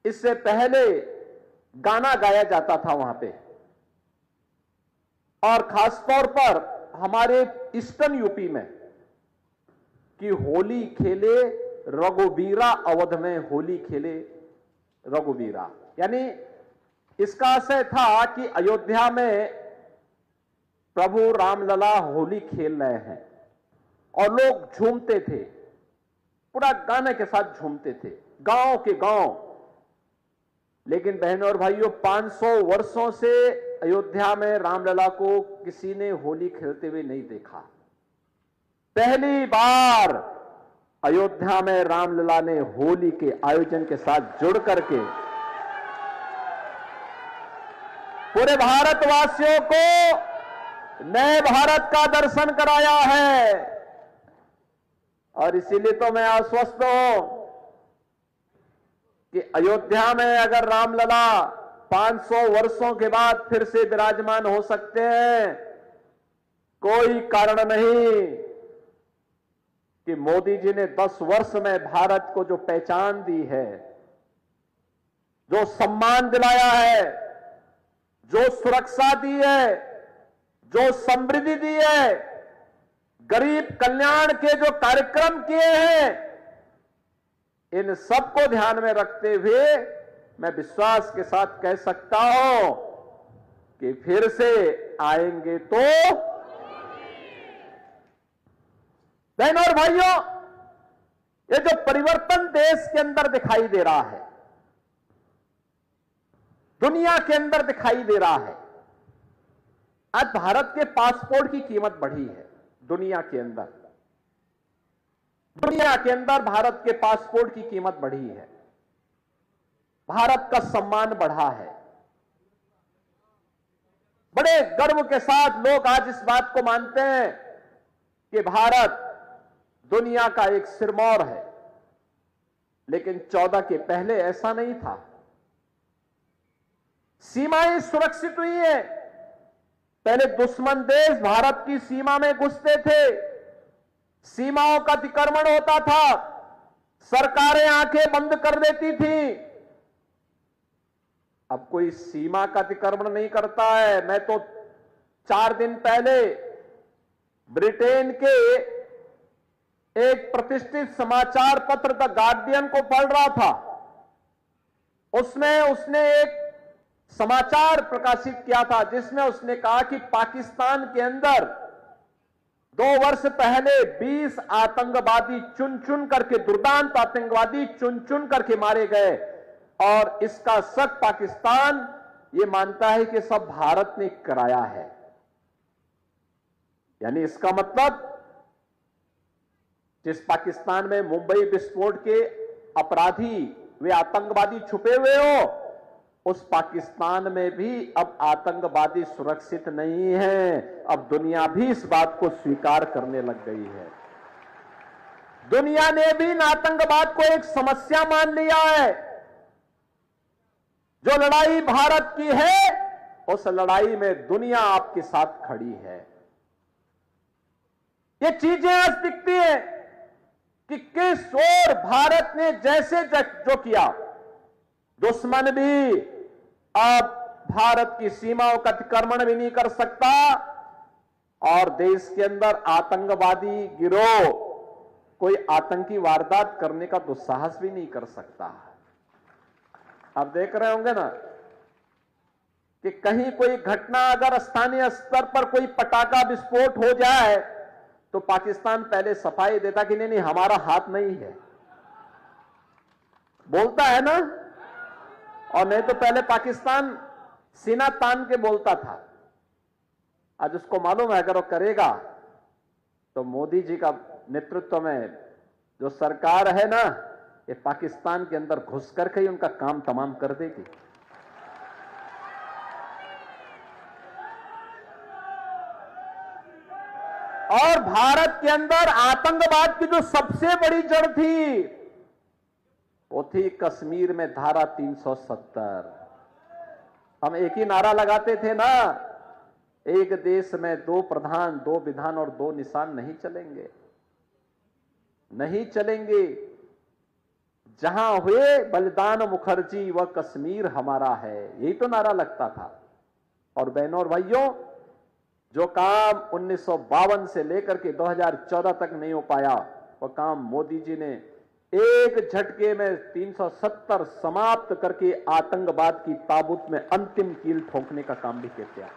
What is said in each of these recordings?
इससे पहले गाना गाया जाता था वहां पे, और खासतौर पर हमारे ईस्टर्न यूपी में कि होली खेले रघुवीरा, अवध में होली खेले रघुवीरा। यानी इसका आशय था कि अयोध्या में प्रभु रामलला होली खेल रहे हैं और लोग झूमते थे, पूरा गाने के साथ झूमते थे, गांव के गांव। लेकिन बहनों और भाइयों, 500 वर्षों से अयोध्या में रामलला को किसी ने होली खेलते हुए नहीं देखा। पहली बार अयोध्या में रामलला ने होली के आयोजन के साथ जुड़ करके पूरे भारतवासियों को नए भारत का दर्शन कराया है। और इसीलिए तो मैं आश्वस्त हूं कि अयोध्या में अगर रामलला 500 वर्षों के बाद फिर से विराजमान हो सकते हैं, कोई कारण नहीं कि मोदी जी ने 10 वर्ष में भारत को जो पहचान दी है, जो सम्मान दिलाया है, जो सुरक्षा दी है, जो समृद्धि दी है, गरीब कल्याण के जो कार्यक्रम किए हैं, इन सबको ध्यान में रखते हुए मैं विश्वास के साथ कह सकता हूं कि फिर से आएंगे तो। बहनों और भाइयों, ये जो परिवर्तन देश के अंदर दिखाई दे रहा है, दुनिया के अंदर दिखाई दे रहा है, आज भारत के पासपोर्ट की कीमत बढ़ी है। दुनिया के अंदर भारत के पासपोर्ट की कीमत बढ़ी है, भारत का सम्मान बढ़ा है। बड़े गर्व के साथ लोग आज इस बात को मानते हैं कि भारत दुनिया का एक सिरमौर है। लेकिन 14 के पहले ऐसा नहीं था। सीमाएं सुरक्षित हुई है। पहले दुश्मन देश भारत की सीमा में घुसते थे, सीमाओं का अतिक्रमण होता था, सरकारें आंखें बंद कर देती थी। अब कोई सीमा का अतिक्रमण नहीं करता है। मैं तो 4 दिन पहले ब्रिटेन के एक प्रतिष्ठित समाचार पत्र द गार्डियन को पढ़ रहा था। उसमें उसने एक समाचार प्रकाशित किया था जिसमें उसने कहा कि पाकिस्तान के अंदर 2 वर्ष पहले 20 आतंकवादी चुन चुन करके, दुर्दांत आतंकवादी चुन चुन करके मारे गए, और इसका शक पाकिस्तान ये मानता है कि सब भारत ने कराया है। यानी इसका मतलब जिस पाकिस्तान में मुंबई विस्फोट के अपराधी वे आतंकवादी छुपे हुए हो, उस पाकिस्तान में भी अब आतंकवादी सुरक्षित नहीं है। अब दुनिया भी इस बात को स्वीकार करने लग गई है। दुनिया ने भी आतंकवाद को एक समस्या मान लिया है। जो लड़ाई भारत की है, उस लड़ाई में दुनिया आपके साथ खड़ी है। ये चीजें आज दिखती है कि किस ओर भारत ने जैसे जो किया, दुश्मन भी अब भारत की सीमाओं का अतिक्रमण भी नहीं कर सकता, और देश के अंदर आतंकवादी गिरोह कोई आतंकी वारदात करने का दुस्साहस भी नहीं कर सकता। आप देख रहे होंगे ना कि कहीं कोई घटना, अगर स्थानीय स्तर पर कोई पटाखा विस्फोट हो जाए तो पाकिस्तान पहले सफाई देता कि नहीं हमारा हाथ नहीं है, बोलता है ना। और नहीं तो पहले पाकिस्तान सीना तान के बोलता था। आज उसको मालूम है अगर वो करेगा तो मोदी जी का नेतृत्व में जो सरकार है ना, ये पाकिस्तान के अंदर घुस करके ही उनका काम तमाम कर देगी। और भारत के अंदर आतंकवाद की जो सबसे बड़ी जड़ थी वो थी कश्मीर में धारा 370। हम एक ही नारा लगाते थे ना, एक देश में 2 प्रधान, 2 विधान और 2 निशान नहीं चलेंगे, नहीं चलेंगे। जहां हुए बलिदान मुखर्जी वह कश्मीर हमारा है, यही तो नारा लगता था। और बहनों और भाइयों, जो काम 1952 से लेकर के 2014 तक नहीं हो पाया, वह काम मोदी जी ने एक झटके में 370 समाप्त करके आतंकवाद की ताबूत में अंतिम कील ठोकने का काम भी किया।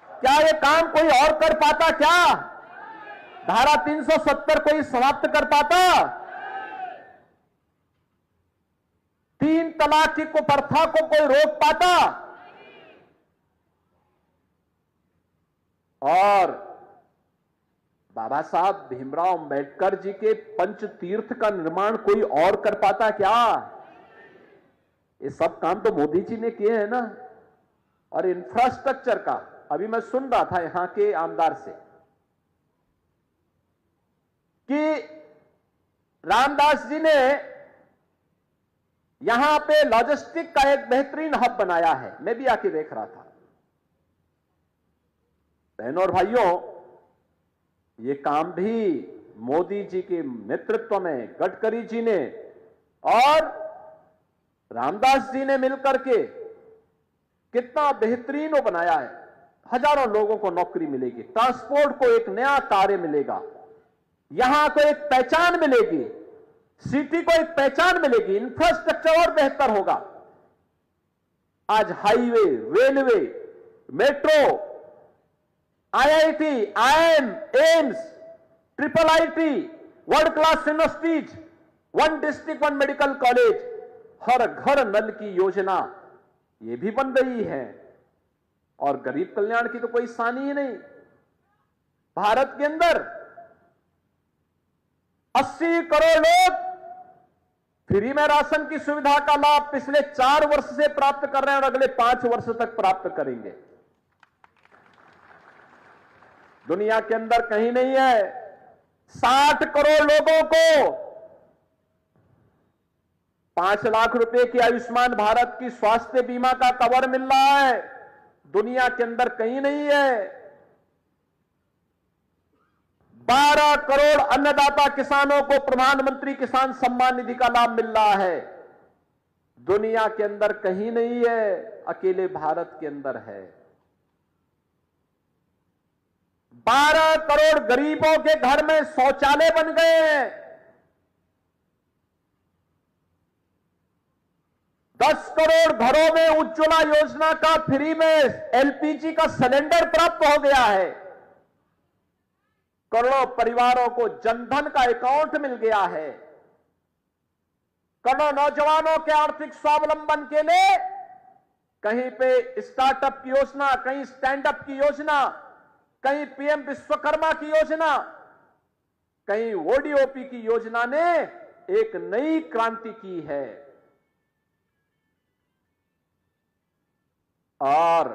क्या यह काम कोई और कर पाता? क्या धारा 370 कोई समाप्त कर पाता? 3 तलाक की कुप्रथा को कोई रोक पाता? और बाबा साहब भीमराव अंबेडकर जी के पंच तीर्थ का निर्माण कोई और कर पाता क्या? ये सब काम तो मोदी जी ने किए हैं ना। और इंफ्रास्ट्रक्चर का अभी मैं सुन रहा था यहां के आमदार से कि रामदास जी ने यहां पे लॉजिस्टिक का एक बेहतरीन हब बनाया है। मैं भी आके देख रहा था। बहनों और भाइयों, ये काम भी मोदी जी के नेतृत्व में गडकरी जी ने और रामदास जी ने मिलकर के कितना बेहतरीन वो बनाया है। हजारों लोगों को नौकरी मिलेगी, ट्रांसपोर्ट को एक नया कार्य मिलेगा, यहां को एक पहचान मिलेगी, सिटी को एक पहचान मिलेगी, इंफ्रास्ट्रक्चर और बेहतर होगा। आज highway, railway, metro, IIT, IIM, AIIMS, IIIT, world class universities, 1 district 1 medical college, हर घर नल की योजना ये भी बन रही है। और गरीब कल्याण की तो कोई सानी ही नहीं। भारत के अंदर 80 करोड़ लोग फ्री में राशन की सुविधा का लाभ पिछले 4 वर्ष से प्राप्त कर रहे हैं और अगले 5 वर्ष तक प्राप्त करेंगे। दुनिया के अंदर कहीं नहीं है। 60 करोड़ लोगों को 5 लाख रुपए की आयुष्मान भारत की स्वास्थ्य बीमा का कवर मिल रहा है। दुनिया के अंदर कहीं नहीं है। 12 करोड़ अन्नदाता किसानों को प्रधानमंत्री किसान सम्मान निधि का लाभ मिल रहा है। दुनिया के अंदर कहीं नहीं है, अकेले भारत के अंदर है। 12 करोड़ गरीबों के घर में शौचालय बन गए हैं। 10 करोड़ घरों में उज्ज्वला योजना का फ्री में LPG का सिलेंडर प्राप्त हो गया है। करोड़ों परिवारों को जनधन का अकाउंट मिल गया है। करोड़ों नौजवानों के आर्थिक स्वावलंबन के लिए कहीं पे स्टार्टअप की योजना, कहीं स्टैंड अप की योजना, कहीं PM विश्वकर्मा की योजना, कहीं ODOP की योजना ने एक नई क्रांति की है। और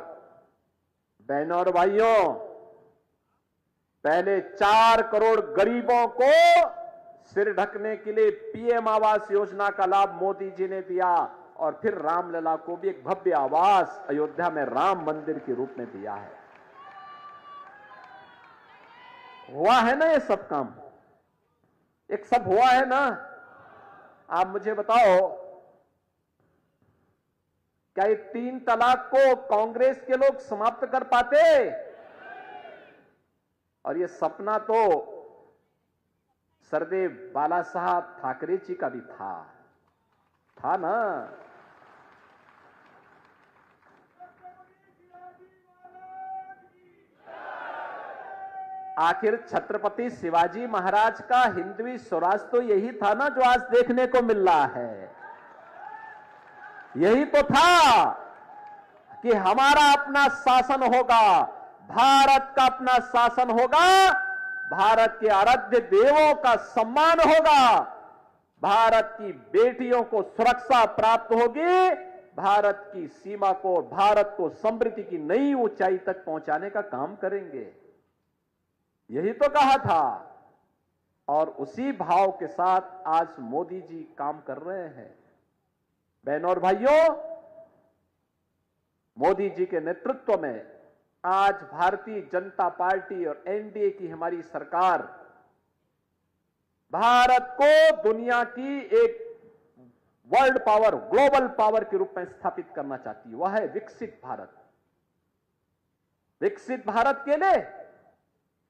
बहनों और भाइयों, पहले 4 करोड़ गरीबों को सिर ढकने के लिए PM आवास योजना का लाभ मोदी जी ने दिया और फिर रामलला को भी एक भव्य आवास अयोध्या में राम मंदिर के रूप में दिया है। हुआ है ना ये सब काम? एक सब हुआ है ना? आप मुझे बताओ, क्या ये 3 तलाक को कांग्रेस के लोग समाप्त कर पाते? और ये सपना तो सरदेव बाला साहब ठाकरे जी का भी था ना। आखिर छत्रपति शिवाजी महाराज का हिंदवी स्वराज तो यही था ना जो आज देखने को मिल रहा है। यही तो था कि हमारा अपना शासन होगा, भारत का अपना शासन होगा, भारत के आराध्य देवों का सम्मान होगा, भारत की बेटियों को सुरक्षा प्राप्त होगी, भारत की सीमा को, भारत को समृद्धि की नई ऊंचाई तक पहुंचाने का काम करेंगे। यही तो कहा था। और उसी भाव के साथ आज मोदी जी काम कर रहे हैं। बहनों और भाइयों, मोदी जी के नेतृत्व में आज भारतीय जनता पार्टी और NDA की हमारी सरकार भारत को दुनिया की एक वर्ल्ड पावर, ग्लोबल पावर के रूप में स्थापित करना चाहती है। वह है विकसित भारत। विकसित भारत के लिए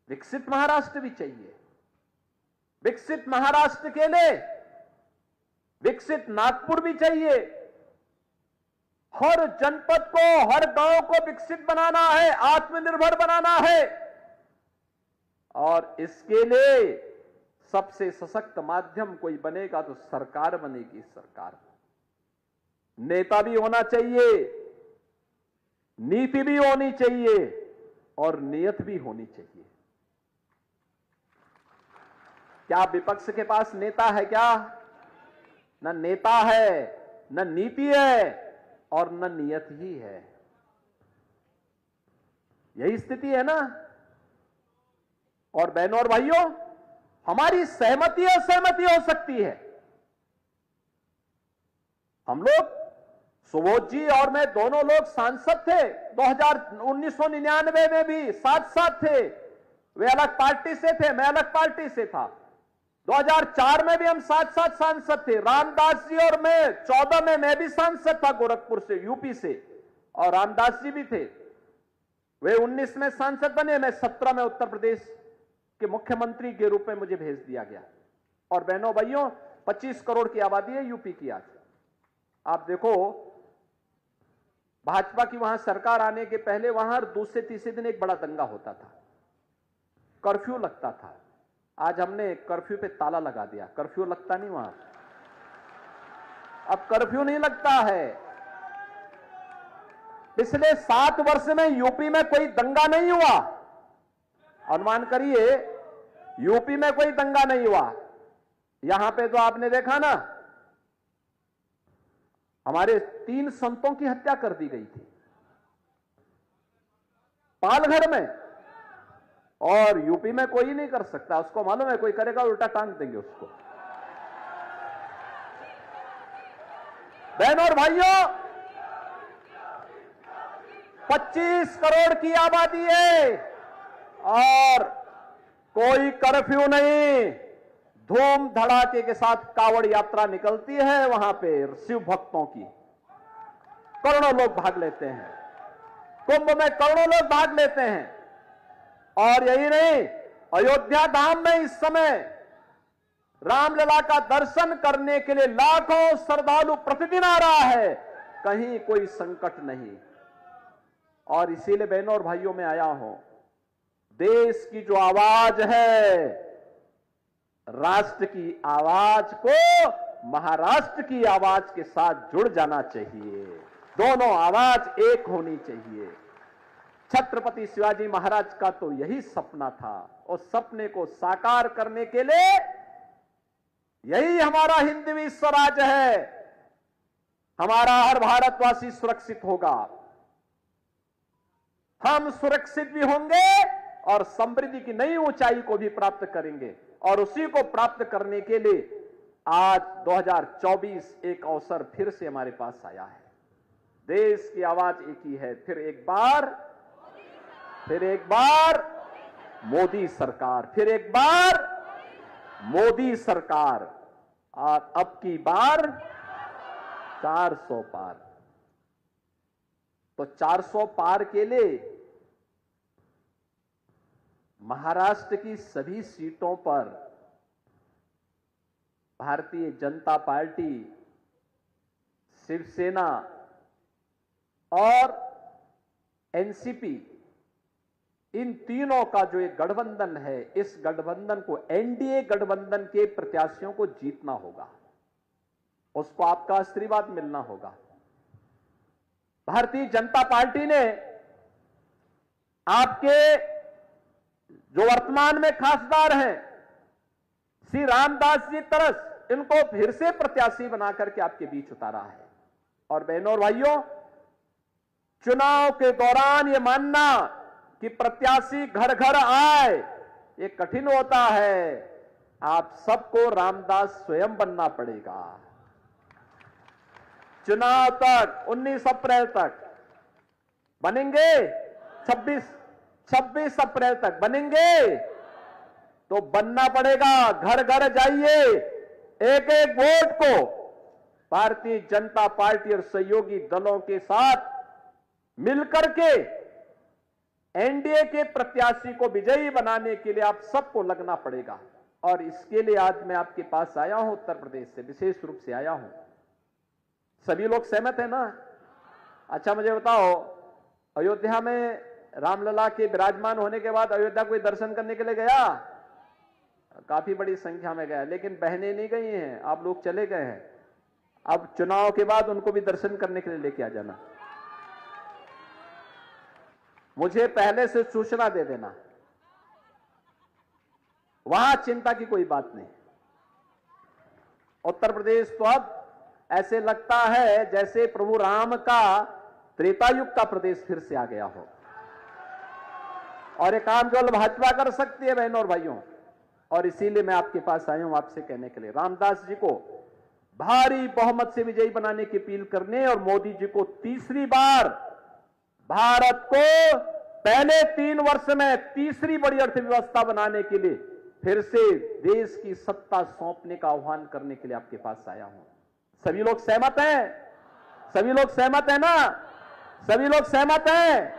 विकसित महाराष्ट्र भी चाहिए। विकसित महाराष्ट्र के लिए विकसित नागपुर भी चाहिए। हर जनपद को, हर गांव को विकसित बनाना है, आत्मनिर्भर बनाना है। और इसके लिए सबसे सशक्त माध्यम कोई बनेगा तो सरकार बनेगी। सरकार, नेता भी होना चाहिए, नीति भी होनी चाहिए और नियत भी होनी चाहिए। क्या विपक्ष के पास नेता है? क्या न नेता है, न नीति है और न नियत ही है। यही स्थिति है ना। और बहनों और भाइयों, हमारी सहमति असहमति हो सकती है। हम लोग, सुबोध जी और मैं दोनों लोग सांसद थे 1999 में भी साथ साथ थे। वे अलग पार्टी से थे, मैं अलग पार्टी से था। 2004 में भी हम साथ साथ सांसद थे। रामदास जी और मैं 14 में मैं भी सांसद था गोरखपुर से, यूपी से, और रामदास जी भी थे। वे 19 में सांसद बने, मैं 17 में उत्तर प्रदेश के मुख्यमंत्री के रूप में मुझे भेज दिया गया। और बहनों भाइयों, 25 करोड़ की आबादी है यूपी की। आज आप देखो, भाजपा की वहां सरकार आने के पहले वहां दूसरे तीसरे दिन एक बड़ा दंगा होता था, कर्फ्यू लगता था। आज हमने कर्फ्यू पे ताला लगा दिया, कर्फ्यू लगता नहीं वहां। अब कर्फ्यू नहीं लगता है। पिछले 7 वर्ष में यूपी में कोई दंगा नहीं हुआ। अनुमान करिए, यूपी में कोई दंगा नहीं हुआ। यहां पे तो आपने देखा ना, हमारे 3 संतों की हत्या कर दी गई थी पालघर में। और यूपी में कोई नहीं कर सकता। उसको मालूम है, कोई करेगा उल्टा टांग देंगे उसको। बहनों और भाइयों, 25 करोड़ की आबादी है और कोई कर्फ्यू नहीं। धूम धड़ाके के साथ कावड़ यात्रा निकलती है वहां पे शिव भक्तों की। करोड़ों लोग भाग लेते हैं कुंभ में, करोड़ों लोग भाग लेते हैं। और यही नहीं, अयोध्या धाम में इस समय रामलला का दर्शन करने के लिए लाखों श्रद्धालु प्रतिदिन आ रहा है। कहीं कोई संकट नहीं। और इसीलिए बहनों और भाइयों, मैं आया हूं। देश की जो आवाज है, राष्ट्र की आवाज को महाराष्ट्र की आवाज के साथ जुड़ जाना चाहिए। दोनों आवाज एक होनी चाहिए। छत्रपति शिवाजी महाराज का तो यही सपना था। उस सपने को साकार करने के लिए यही हमारा हिंदवी स्वराज है। हमारा हर भारतवासी सुरक्षित होगा, हम सुरक्षित भी होंगे और समृद्धि की नई ऊंचाई को भी प्राप्त करेंगे। और उसी को प्राप्त करने के लिए आज 2024 एक अवसर फिर से हमारे पास आया है। देश की आवाज एक ही है। फिर एक बार मोदी सरकार, फिर एक बार मोदी सरकार। और अब की बार 400 पार। तो 400 पार के लिए महाराष्ट्र की सभी सीटों पर भारतीय जनता पार्टी, शिवसेना और एनसीपी, इन तीनों का जो एक गठबंधन है, इस गठबंधन को, एनडीए गठबंधन के प्रत्याशियों को जीतना होगा। उसको आपका आशीर्वाद मिलना होगा। भारतीय जनता पार्टी ने आपके जो वर्तमान में खासदार हैं, श्री रामदास जी तरस, इनको फिर से प्रत्याशी बना करके आपके बीच उतारा है। और बहनों और भाइयों, चुनाव के दौरान यह मानना कि प्रत्याशी घर घर आए, ये कठिन होता है। आप सबको रामदास स्वयं बनना पड़ेगा। चुनाव तक 19 अप्रैल तक बनेंगे, 26 अप्रैल तक बनेंगे। तो बनना पड़ेगा। घर घर जाइए, एक एक वोट को भारतीय जनता पार्टी और सहयोगी दलों के साथ मिलकर के एनडीए के प्रत्याशी को विजयी बनाने के लिए आप सबको लगना पड़ेगा। और इसके लिए आज मैं आपके पास आया हूं, उत्तर प्रदेश से विशेष रूप से आया हूं। सभी लोग सहमत है ना? अच्छा मुझे बताओ, अयोध्या में रामलला के विराजमान होने के बाद अयोध्या कोई दर्शन करने के लिए गया? काफी बड़ी संख्या में गया, लेकिन बहनें नहीं गई हैं, आप लोग चले गए हैं। अब चुनाव के बाद उनको भी दर्शन करने के लिए लेके आ जाना। मुझे पहले से सूचना दे देना, वहां चिंता की कोई बात नहीं। उत्तर प्रदेश तो अब ऐसे लगता है जैसे प्रभु राम का त्रेता युग का प्रदेश फिर से आ गया हो। और ये काम केवल भाजपा कर सकती है बहनों और भाइयों। और इसीलिए मैं आपके पास आया हूं आपसे कहने के लिए, रामदास जी को भारी बहुमत से विजयी बनाने की अपील करने और मोदी जी को तीसरी बार भारत को पहले 3 वर्ष में तीसरी बड़ी अर्थव्यवस्था बनाने के लिए फिर से देश की सत्ता सौंपने का आह्वान करने के लिए आपके पास आया हूं। सभी लोग सहमत हैं? सभी लोग सहमत हैं ना? सभी लोग सहमत हैं?